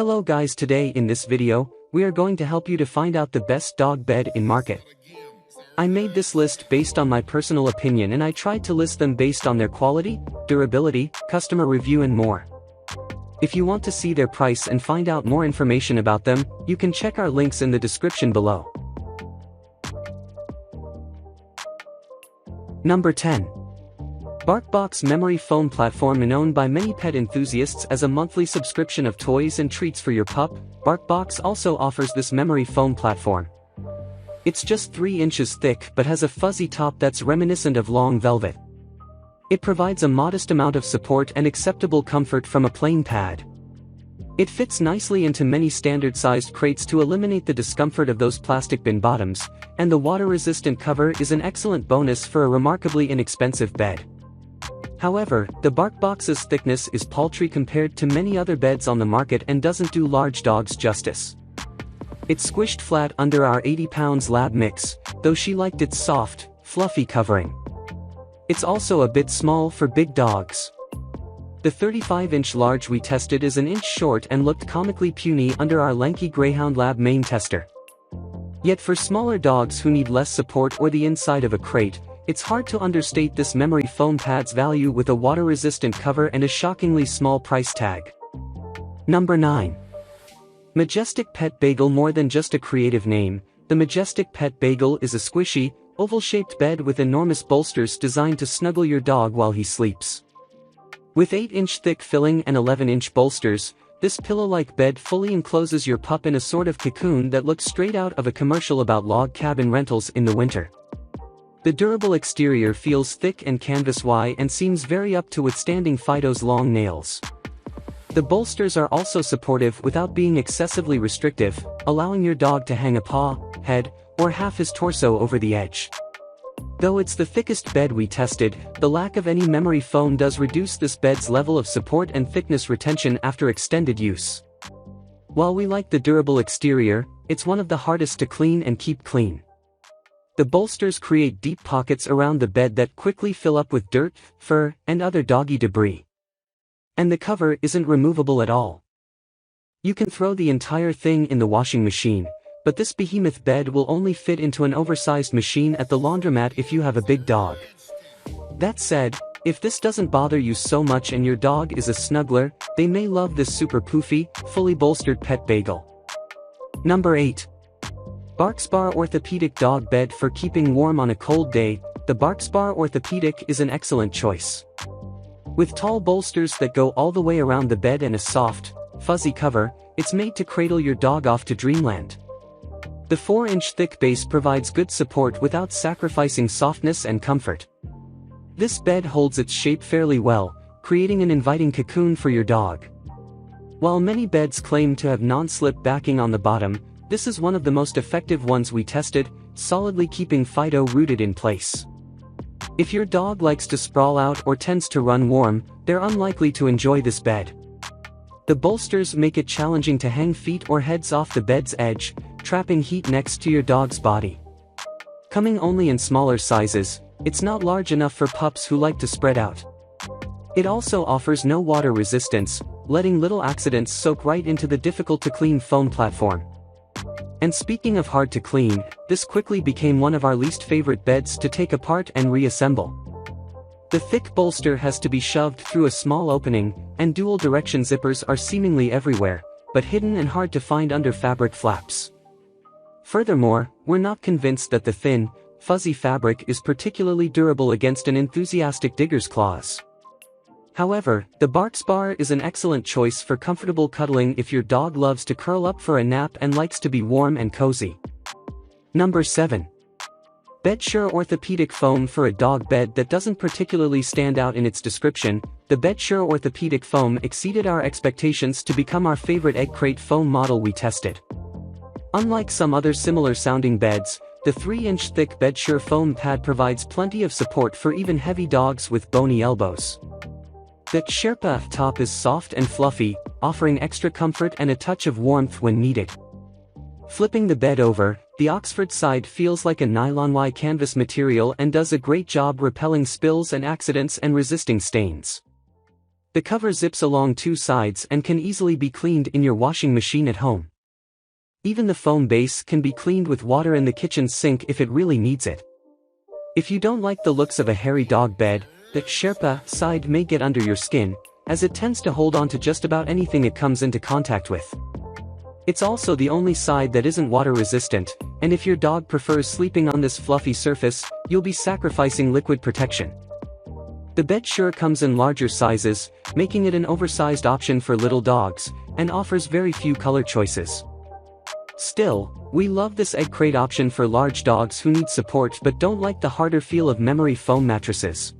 Hello guys, today in this video, we are going to help you to find out the best dog bed in market. I made this list based on my personal opinion and I tried to list them based on their quality, durability, customer review and more. If you want to see their price and find out more information about them, you can check our links in the description below. Number 10. BarkBox Memory Foam Platform. Known by many pet enthusiasts as a monthly subscription of toys and treats for your pup, BarkBox also offers this memory foam platform. It's just 3 inches thick but has a fuzzy top that's reminiscent of long velvet. It provides a modest amount of support and acceptable comfort from a plain pad. It fits nicely into many standard-sized crates to eliminate the discomfort of those plastic bin bottoms, and the water-resistant cover is an excellent bonus for a remarkably inexpensive bed. However, the BarkBox's thickness is paltry compared to many other beds on the market and doesn't do large dogs justice. It's squished flat under our 80 lb lab mix, though she liked its soft, fluffy covering. It's also a bit small for big dogs. The 35-inch large we tested is an inch short and looked comically puny under our lanky Greyhound Lab main tester. Yet for smaller dogs who need less support or the inside of a crate, it's hard to understate this memory foam pad's value with a water-resistant cover and a shockingly small price tag. Number 9. Majestic Pet Bagel. More than just a creative name, the Majestic Pet Bagel is a squishy, oval-shaped bed with enormous bolsters designed to snuggle your dog while he sleeps. With 8-inch thick filling and 11-inch bolsters, this pillow-like bed fully encloses your pup in a sort of cocoon that looks straight out of a commercial about log cabin rentals in the winter. The durable exterior feels thick and canvas-y and seems very up to withstanding Fido's long nails. The bolsters are also supportive without being excessively restrictive, allowing your dog to hang a paw, head, or half his torso over the edge. Though it's the thickest bed we tested, the lack of any memory foam does reduce this bed's level of support and thickness retention after extended use. While we like the durable exterior, it's one of the hardest to clean and keep clean. The bolsters create deep pockets around the bed that quickly fill up with dirt, fur, and other doggy debris. And the cover isn't removable at all. You can throw the entire thing in the washing machine, but this behemoth bed will only fit into an oversized machine at the laundromat if you have a big dog. That said, if this doesn't bother you so much and your dog is a snuggler, they may love this super poofy, fully bolstered pet bagel. Number 8. BarkSpar Orthopedic Dog Bed. For keeping warm on a cold day, the BarkSpar Orthopedic is an excellent choice. With tall bolsters that go all the way around the bed and a soft, fuzzy cover, it's made to cradle your dog off to dreamland. The 4-inch thick base provides good support without sacrificing softness and comfort. This bed holds its shape fairly well, creating an inviting cocoon for your dog. While many beds claim to have non-slip backing on the bottom, this is one of the most effective ones we tested, solidly keeping Fido rooted in place. If your dog likes to sprawl out or tends to run warm, they're unlikely to enjoy this bed. The bolsters make it challenging to hang feet or heads off the bed's edge, trapping heat next to your dog's body. Coming only in smaller sizes, it's not large enough for pups who like to spread out. It also offers no water resistance, letting little accidents soak right into the difficult-to-clean foam platform. And speaking of hard to clean, this quickly became one of our least favorite beds to take apart and reassemble. The thick bolster has to be shoved through a small opening, and dual direction zippers are seemingly everywhere, but hidden and hard to find under fabric flaps. Furthermore, we're not convinced that the thin, fuzzy fabric is particularly durable against an enthusiastic digger's claws. However, the BarkSpar is an excellent choice for comfortable cuddling if your dog loves to curl up for a nap and likes to be warm and cozy. Number 7. BedSure Orthopedic Foam. For a dog bed that doesn't particularly stand out in its description, the BedSure Orthopedic Foam exceeded our expectations to become our favorite egg crate foam model we tested. Unlike some other similar-sounding beds, the 3-inch thick BedSure foam pad provides plenty of support for even heavy dogs with bony elbows. The Sherpa top is soft and fluffy, offering extra comfort and a touch of warmth when needed. Flipping the bed over, the Oxford side feels like a nylon canvas material and does a great job repelling spills and accidents and resisting stains. The cover zips along two sides and can easily be cleaned in your washing machine at home. Even the foam base can be cleaned with water in the kitchen sink if it really needs it. If you don't like the looks of a hairy dog bed, the Sherpa side may get under your skin, as it tends to hold on to just about anything it comes into contact with. It's also the only side that isn't water resistant, and if your dog prefers sleeping on this fluffy surface, you'll be sacrificing liquid protection. The bed sure comes in larger sizes, making it an oversized option for little dogs, and offers very few color choices. Still, we love this egg crate option for large dogs who need support but don't like the harder feel of memory foam mattresses.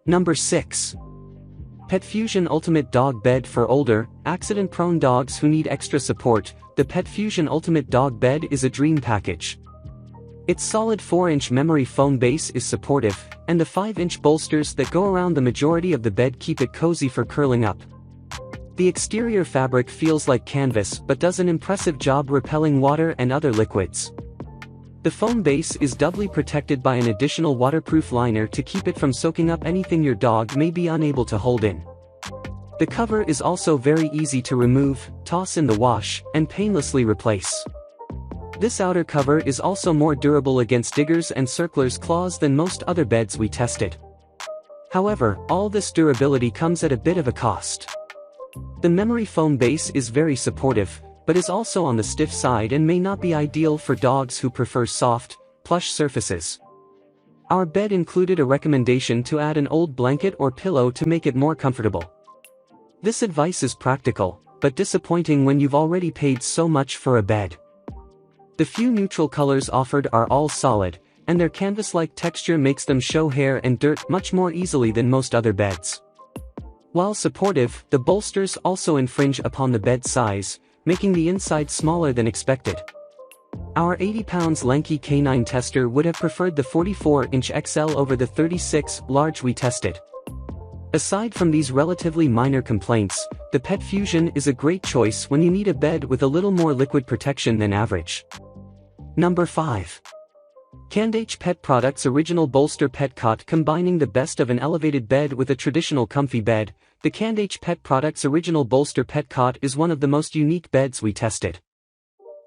Number 6. PetFusion Ultimate Dog Bed for older, accident-prone dogs who need extra support. The PetFusion Ultimate Dog Bed is a dream package. Its solid 4-inch memory foam base is supportive, and the 5-inch bolsters that go around the majority of the bed keep it cozy for curling up. The exterior fabric feels like canvas but does an impressive job repelling water and other liquids. The foam base is doubly protected by an additional waterproof liner to keep it from soaking up anything your dog may be unable to hold in. The cover is also very easy to remove, toss in the wash, and painlessly replace. This outer cover is also more durable against diggers and circlers' claws than most other beds we tested. However, all this durability comes at a bit of a cost. The memory foam base is very supportive, but is also on the stiff side and may not be ideal for dogs who prefer soft, plush surfaces. Our bed included a recommendation to add an old blanket or pillow to make it more comfortable. This advice is practical, but disappointing when you've already paid so much for a bed. The few neutral colors offered are all solid, and their canvas-like texture makes them show hair and dirt much more easily than most other beds. While supportive, the bolsters also infringe upon the bed size, making the inside smaller than expected. Our 80-pound lanky canine tester would have preferred the 44-inch XL over the 36 large we tested. Aside from these relatively minor complaints, the PetFusion is a great choice when you need a bed with a little more liquid protection than average. Number 5. Gadget Pet Products Original Bolster Pet Cot. Combining the best of an elevated bed with a traditional comfy bed, the Gadget Pet Products Original Bolster Pet Cot is one of the most unique beds we tested.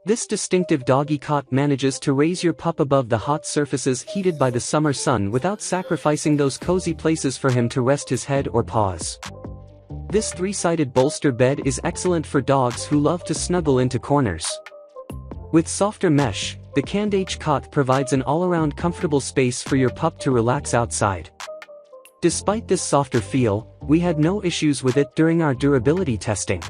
This distinctive doggy cot manages to raise your pup above the hot surfaces heated by the summer sun without sacrificing those cozy places for him to rest his head or paws. This 3-sided bolster bed is excellent for dogs who love to snuggle into corners. With softer mesh, the Gadget cot provides an all-around comfortable space for your pup to relax outside. Despite this softer feel, we had no issues with it during our durability testing.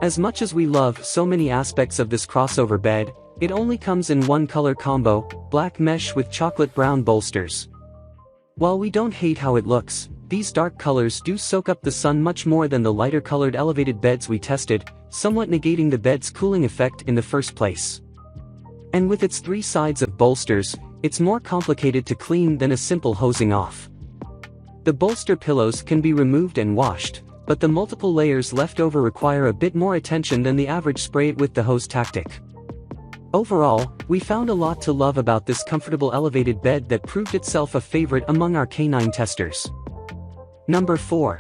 As much as we love so many aspects of this crossover bed, it only comes in one color combo, black mesh with chocolate brown bolsters. While we don't hate how it looks, these dark colors do soak up the sun much more than the lighter colored elevated beds we tested, somewhat negating the bed's cooling effect in the first place. And with its 3 sides of bolsters, it's more complicated to clean than a simple hosing off. The bolster pillows can be removed and washed, but the multiple layers left over require a bit more attention than the average spray it with the hose tactic. Overall, we found a lot to love about this comfortable elevated bed that proved itself a favorite among our canine testers. Number 4.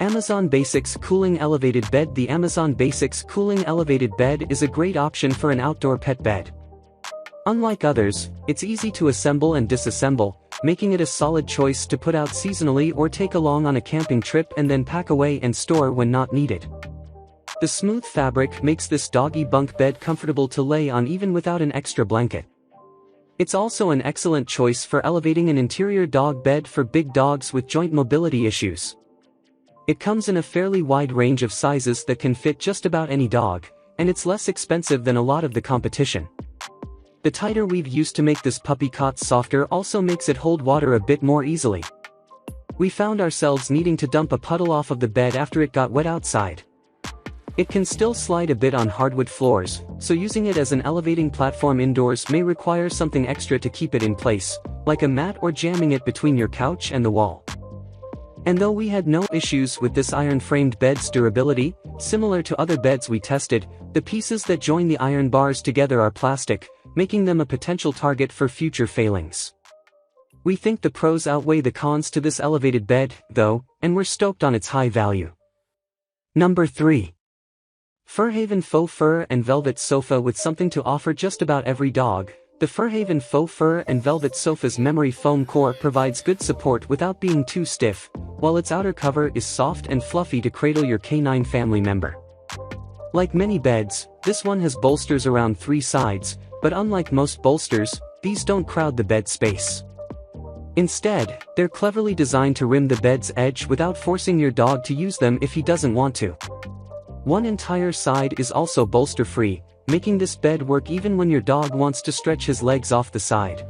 Amazon Basics Cooling Elevated Bed. The Amazon Basics Cooling Elevated Bed is a great option for an outdoor pet bed. Unlike others, it's easy to assemble and disassemble, making it a solid choice to put out seasonally or take along on a camping trip and then pack away and store when not needed. The smooth fabric makes this doggy bunk bed comfortable to lay on even without an extra blanket. It's also an excellent choice for elevating an interior dog bed for big dogs with joint mobility issues. It comes in a fairly wide range of sizes that can fit just about any dog, and it's less expensive than a lot of the competition. The tighter weave used to make this puppy cot softer also makes it hold water a bit more easily. We found ourselves needing to dump a puddle off of the bed after it got wet outside. It can still slide a bit on hardwood floors, so using it as an elevating platform indoors may require something extra to keep it in place, like a mat or jamming it between your couch and the wall. And though we had no issues with this iron-framed bed's durability, similar to other beds we tested, the pieces that join the iron bars together are plastic, making them a potential target for future failings. We think the pros outweigh the cons to this elevated bed, though, and we're stoked on its high value. Number 3. Furhaven Faux Fur and Velvet Sofa. With something to offer just about every dog, the Furhaven Faux Fur and Velvet Sofa's memory foam core provides good support without being too stiff, while its outer cover is soft and fluffy to cradle your canine family member. Like many beds, this one has bolsters around 3 sides, but unlike most bolsters, these don't crowd the bed space. Instead, they're cleverly designed to rim the bed's edge without forcing your dog to use them if he doesn't want to. One entire side is also bolster-free, making this bed work even when your dog wants to stretch his legs off the side.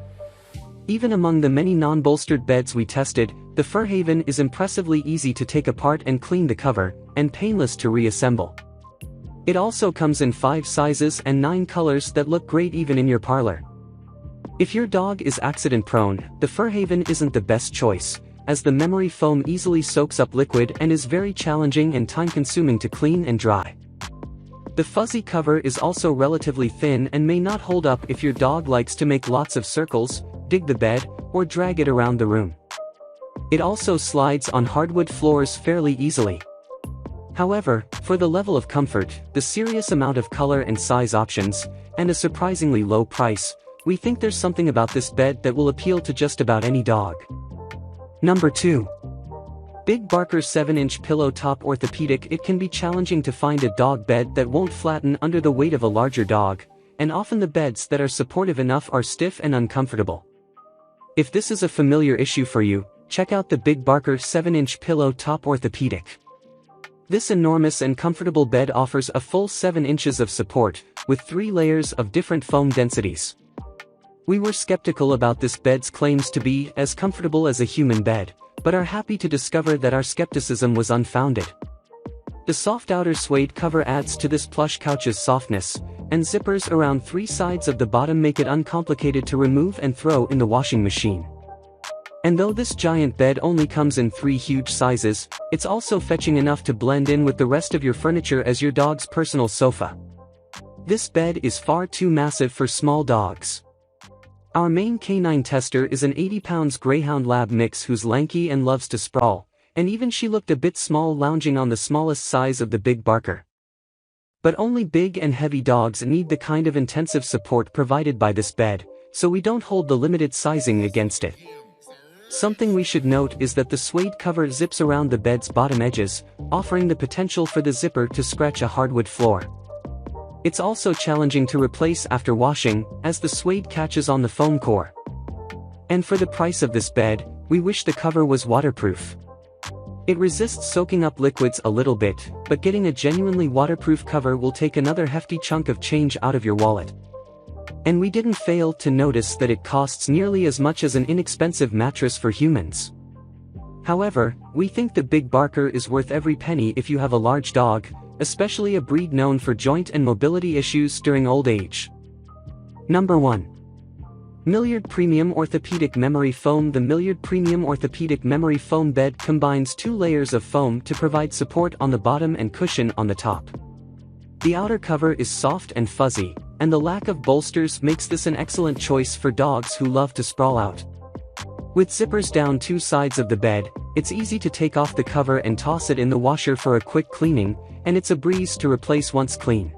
Even among the many non-bolstered beds we tested, the Furhaven is impressively easy to take apart and clean the cover, and painless to reassemble. It also comes in 5 sizes and 9 colors that look great even in your parlor. If your dog is accident-prone, the Furhaven isn't the best choice, as the memory foam easily soaks up liquid and is very challenging and time-consuming to clean and dry. The fuzzy cover is also relatively thin and may not hold up if your dog likes to make lots of circles, dig the bed, or drag it around the room. It also slides on hardwood floors fairly easily. However, for the level of comfort, the serious amount of color and size options, and a surprisingly low price, we think there's something about this bed that will appeal to just about any dog. Number 2. Big Barker 7-inch Pillow Top Orthopedic. It can be challenging to find a dog bed that won't flatten under the weight of a larger dog, and often the beds that are supportive enough are stiff and uncomfortable. If this is a familiar issue for you, check out the Big Barker 7-inch Pillow Top Orthopedic. This enormous and comfortable bed offers a full 7 inches of support, with 3 layers of different foam densities. We were skeptical about this bed's claims to be as comfortable as a human bed, but are happy to discover that our skepticism was unfounded. The soft outer suede cover adds to this plush couch's softness, and zippers around 3 sides of the bottom make it uncomplicated to remove and throw in the washing machine. And though this giant bed only comes in 3 huge sizes, it's also fetching enough to blend in with the rest of your furniture as your dog's personal sofa. This bed is far too massive for small dogs. Our main canine tester is an 80-pound Greyhound Lab mix who's lanky and loves to sprawl, and even she looked a bit small lounging on the smallest size of the Big Barker. But only big and heavy dogs need the kind of intensive support provided by this bed, so we don't hold the limited sizing against it. Something we should note is that the suede cover zips around the bed's bottom edges, offering the potential for the zipper to scratch a hardwood floor. It's also challenging to replace after washing, as the suede catches on the foam core. And for the price of this bed, we wish the cover was waterproof. It resists soaking up liquids a little bit, but getting a genuinely waterproof cover will take another hefty chunk of change out of your wallet. And we didn't fail to notice that it costs nearly as much as an inexpensive mattress for humans. However, we think the Big Barker is worth every penny if you have a large dog, especially a breed known for joint and mobility issues during old age. Number 1. Milliard Premium Orthopedic Memory Foam. The Milliard Premium Orthopedic Memory Foam bed combines 2 layers of foam to provide support on the bottom and cushion on the top. The outer cover is soft and fuzzy, and the lack of bolsters makes this an excellent choice for dogs who love to sprawl out. With zippers down 2 sides of the bed, it's easy to take off the cover and toss it in the washer for a quick cleaning, and it's a breeze to replace once clean.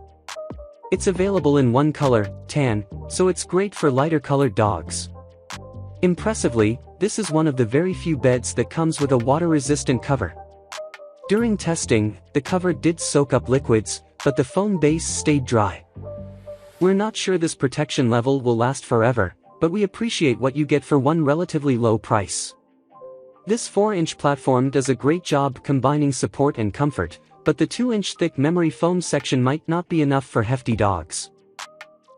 It's available in 1 color, tan, so it's great for lighter-colored dogs. Impressively, this is one of the very few beds that comes with a water-resistant cover. During testing, the cover did soak up liquids, but the foam base stayed dry. We're not sure this protection level will last forever, but we appreciate what you get for one relatively low price. This 4-inch platform does a great job combining support and comfort, but the 2-inch thick memory foam section might not be enough for hefty dogs.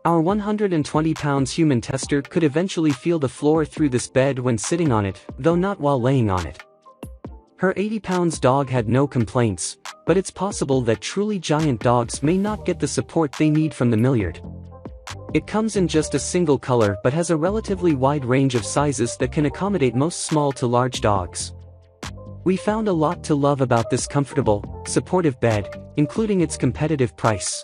Our 120-pound human tester could eventually feel the floor through this bed when sitting on it, though not while laying on it. Her 80-pound dog had no complaints, but it's possible that truly giant dogs may not get the support they need from the Milliard. It comes in just a single color but has a relatively wide range of sizes that can accommodate most small to large dogs. We found a lot to love about this comfortable, supportive bed, including its competitive price.